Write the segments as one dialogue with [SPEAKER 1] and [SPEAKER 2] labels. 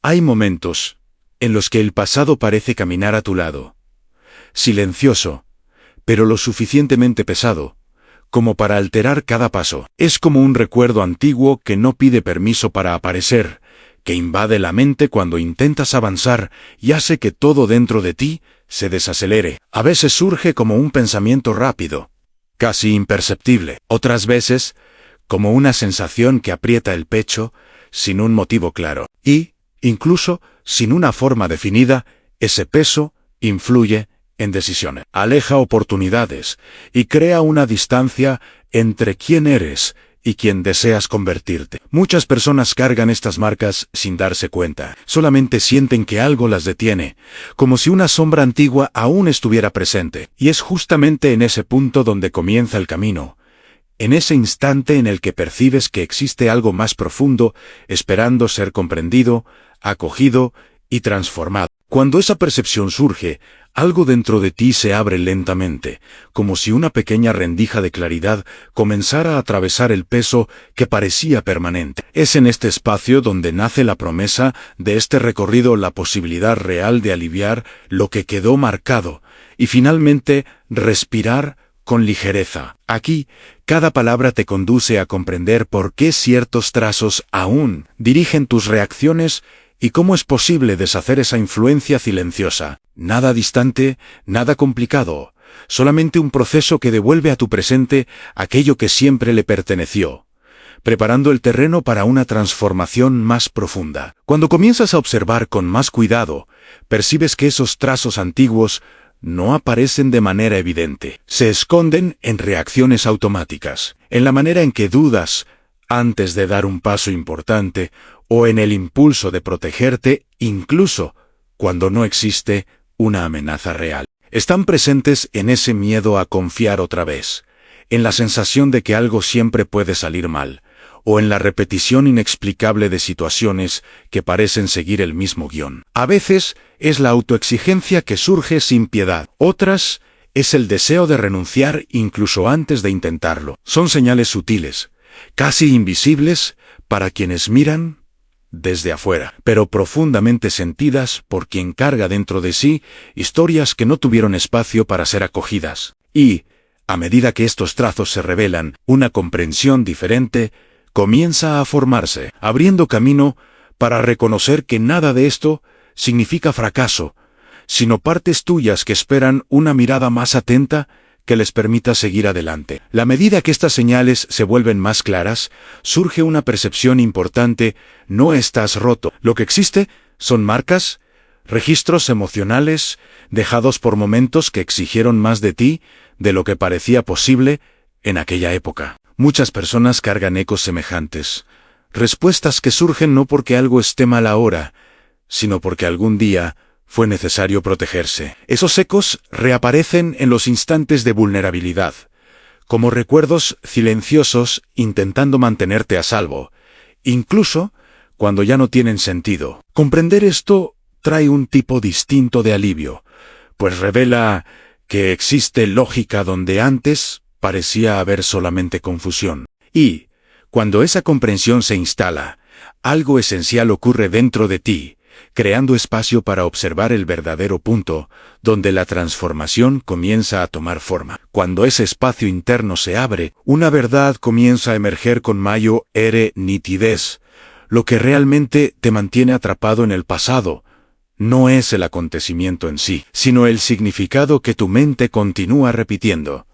[SPEAKER 1] Hay momentos en los que el pasado parece caminar a tu lado, silencioso, pero lo suficientemente pesado como para alterar cada paso. Es como un recuerdo antiguo que no pide permiso para aparecer, que invade la mente cuando intentas avanzar y hace que todo dentro de ti se desacelere. A veces surge como un pensamiento rápido, casi imperceptible. Otras veces, como una sensación que aprieta el pecho sin un motivo claro. Y, incluso sin una forma definida, ese peso influye en decisiones. Aleja oportunidades y crea una distancia entre quién eres y quien deseas convertirte. Muchas personas cargan estas marcas sin darse cuenta. Solamente sienten que algo las detiene, como si una sombra antigua aún estuviera presente. Y es justamente en ese punto donde comienza el camino. En ese instante en el que percibes que existe algo más profundo, esperando ser comprendido, acogido y transformado. Cuando esa percepción surge, algo dentro de ti se abre lentamente, como si una pequeña rendija de claridad comenzara a atravesar el peso que parecía permanente. Es en este espacio donde nace la promesa de este recorrido, la posibilidad real de aliviar lo que quedó marcado y finalmente respirar con ligereza. Aquí, cada palabra te conduce a comprender por qué ciertos trazos aún dirigen tus reacciones y cómo es posible deshacer esa influencia silenciosa. Nada distante, nada complicado, solamente un proceso que devuelve a tu presente aquello que siempre le perteneció, preparando el terreno para una transformación más profunda. Cuando comienzas a observar con más cuidado, percibes que esos trazos antiguos no aparecen de manera evidente. Se esconden en reacciones automáticas, en la manera en que dudas antes de dar un paso importante o en el impulso de protegerte incluso cuando no existe una amenaza real. Están presentes en ese miedo a confiar otra vez, en la sensación de que algo siempre puede salir mal, o en la repetición inexplicable de situaciones que parecen seguir el mismo guión. A veces es la autoexigencia que surge sin piedad, otras es el deseo de renunciar incluso antes de intentarlo. Son señales sutiles, casi invisibles para quienes miran desde afuera, pero profundamente sentidas por quien carga dentro de sí historias que no tuvieron espacio para ser acogidas. Y, a medida que estos trazos se revelan, una comprensión diferente comienza a formarse, abriendo camino para reconocer que nada de esto significa fracaso, sino partes tuyas que esperan una mirada más atenta que les permita seguir adelante. A medida que estas señales se vuelven más claras, surge una percepción importante: no estás roto. Lo que existe son marcas, registros emocionales, dejados por momentos que exigieron más de ti de lo que parecía posible en aquella época. Muchas personas cargan ecos semejantes, respuestas que surgen no porque algo esté mal ahora, sino porque algún día fue necesario protegerse. Esos ecos reaparecen en los instantes de vulnerabilidad, como recuerdos silenciosos intentando mantenerte a salvo, incluso cuando ya no tienen sentido. Comprender esto trae un tipo distinto de alivio, pues revela que existe lógica donde antes parecía haber solamente confusión. Y, cuando esa comprensión se instala, algo esencial ocurre dentro de ti, creando espacio para observar el verdadero punto, donde la transformación comienza a tomar forma. Cuando ese espacio interno se abre, una verdad comienza a emerger con mayor nitidez. Lo que realmente te mantiene atrapado en el pasado no es el acontecimiento en sí, sino el significado que tu mente continúa repitiendo.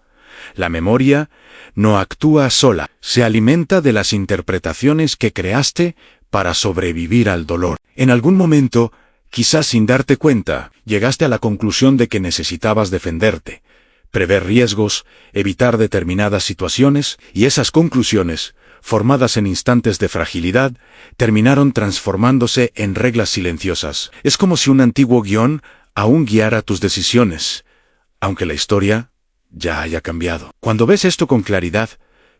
[SPEAKER 1] La memoria no actúa sola, se alimenta de las interpretaciones que creaste para sobrevivir al dolor. En algún momento, quizás sin darte cuenta, llegaste a la conclusión de que necesitabas defenderte, prever riesgos, evitar determinadas situaciones, y esas conclusiones, formadas en instantes de fragilidad, terminaron transformándose en reglas silenciosas. Es como si un antiguo guión aún guiara tus decisiones, aunque la historia ya haya cambiado. Cuando ves esto con claridad,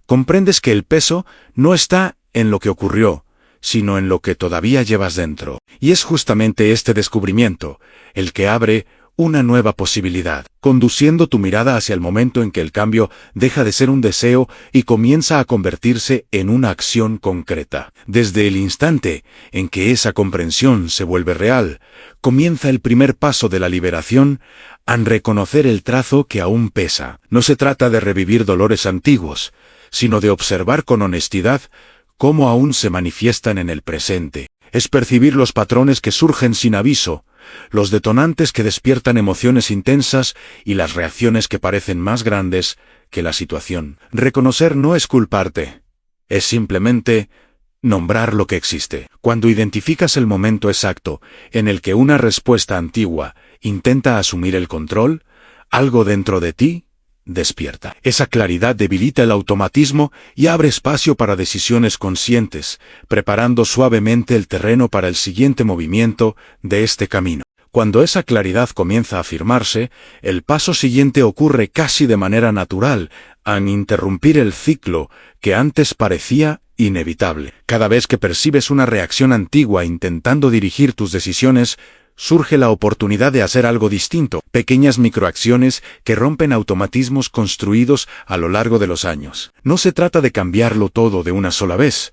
[SPEAKER 1] comprendes que el peso no está en lo que ocurrió, sino en lo que todavía llevas dentro. Y es justamente este descubrimiento el que abre una nueva posibilidad, conduciendo tu mirada hacia el momento en que el cambio deja de ser un deseo y comienza a convertirse en una acción concreta. Desde el instante en que esa comprensión se vuelve real, comienza el primer paso de la liberación al reconocer el trazo que aún pesa. No se trata de revivir dolores antiguos, sino de observar con honestidad cómo aún se manifiestan en el presente. Es percibir los patrones que surgen sin aviso, los detonantes que despiertan emociones intensas y las reacciones que parecen más grandes que la situación. Reconocer no es culparte, es simplemente nombrar lo que existe. Cuando identificas el momento exacto en el que una respuesta antigua intenta asumir el control, algo dentro de ti despierta. Esa claridad debilita el automatismo y abre espacio para decisiones conscientes, preparando suavemente el terreno para el siguiente movimiento de este camino. Cuando esa claridad comienza a afirmarse, el paso siguiente ocurre casi de manera natural, al interrumpir el ciclo que antes parecía inevitable. Cada vez que percibes una reacción antigua intentando dirigir tus decisiones, surge la oportunidad de hacer algo distinto, pequeñas microacciones que rompen automatismos construidos a lo largo de los años. No se trata de cambiarlo todo de una sola vez,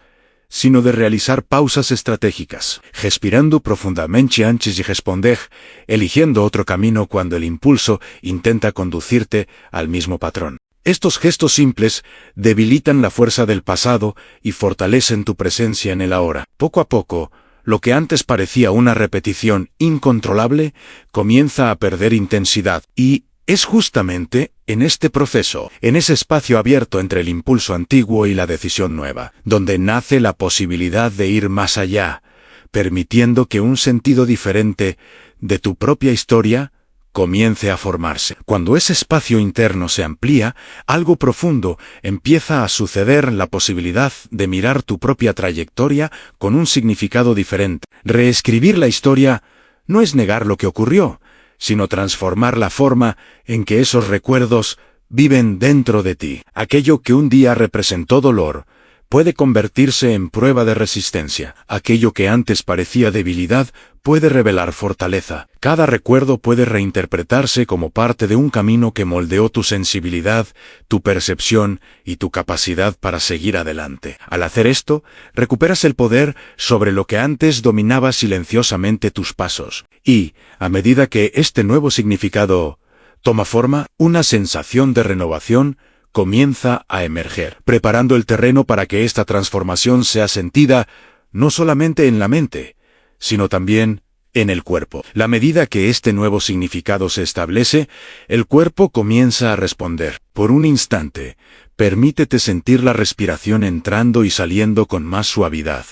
[SPEAKER 1] sino de realizar pausas estratégicas, respirando profundamente antes de responder, eligiendo otro camino cuando el impulso intenta conducirte al mismo patrón. Estos gestos simples debilitan la fuerza del pasado y fortalecen tu presencia en el ahora. Poco a poco, lo que antes parecía una repetición incontrolable comienza a perder intensidad, y es justamente en este proceso, en ese espacio abierto entre el impulso antiguo y la decisión nueva, donde nace la posibilidad de ir más allá, permitiendo que un sentido diferente de tu propia historia comience a formarse. Cuando ese espacio interno se amplía, algo profundo empieza a suceder, la posibilidad de mirar tu propia trayectoria con un significado diferente. Reescribir la historia no es negar lo que ocurrió, sino transformar la forma en que esos recuerdos viven dentro de ti. Aquello que un día representó dolor puede convertirse en prueba de resistencia. Aquello que antes parecía debilidad puede revelar fortaleza. Cada recuerdo puede reinterpretarse como parte de un camino que moldeó tu sensibilidad, tu percepción y tu capacidad para seguir adelante. Al hacer esto, recuperas el poder sobre lo que antes dominaba silenciosamente tus pasos. Y, a medida que este nuevo significado toma forma, una sensación de renovación comienza a emerger, preparando el terreno para que esta transformación sea sentida no solamente en la mente, sino también en el cuerpo. La medida que este nuevo significado se establece, el cuerpo comienza a responder. Por un instante, permítete sentir la respiración entrando y saliendo con más suavidad,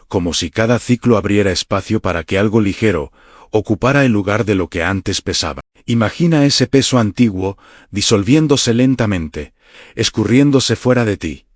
[SPEAKER 1] como si cada ciclo abriera espacio para que algo ligero ocupara el lugar de lo que antes pesaba. Imagina ese peso antiguo disolviéndose lentamente, escurriéndose fuera de ti,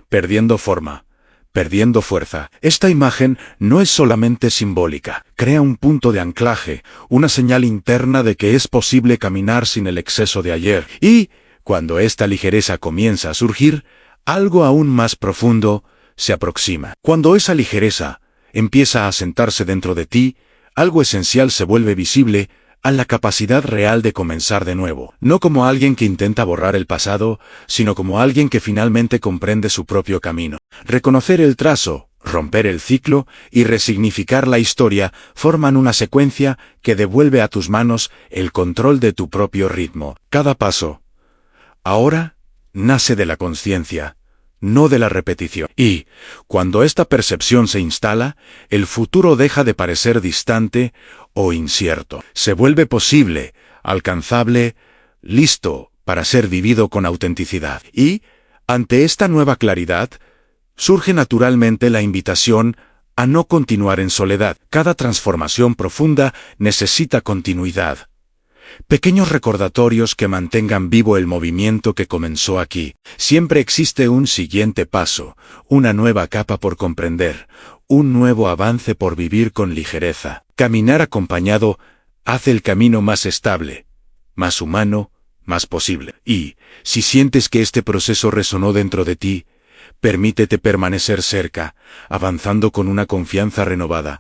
[SPEAKER 1] perdiendo forma, perdiendo fuerza. Esta imagen no es solamente simbólica, crea un punto de anclaje, una señal interna de que es posible caminar sin el exceso de ayer. Y, cuando esta ligereza comienza a surgir, algo aún más profundo se aproxima. Cuando esa ligereza empieza a sentarse dentro de ti, algo esencial se vuelve visible, a la capacidad real de comenzar de nuevo, no como alguien que intenta borrar el pasado, sino como alguien que finalmente comprende su propio camino. Reconocer el trazo, romper el ciclo y resignificar la historia forman una secuencia que devuelve a tus manos el control de tu propio ritmo. Cada paso, ahora, nace de la conciencia, no de la repetición. Y, cuando esta percepción se instala, el futuro deja de parecer distante o incierto. Se vuelve posible, alcanzable, listo para ser vivido con autenticidad. Y, ante esta nueva claridad, surge naturalmente la invitación a no continuar en soledad. Cada transformación profunda necesita continuidad. Pequeños recordatorios que mantengan vivo el movimiento que comenzó aquí. Siempre existe un siguiente paso, una nueva capa por comprender, un nuevo avance por vivir con ligereza. Caminar acompañado hace el camino más estable, más humano, más posible. Y, si sientes que este proceso resonó dentro de ti, permítete permanecer cerca, avanzando con una confianza renovada.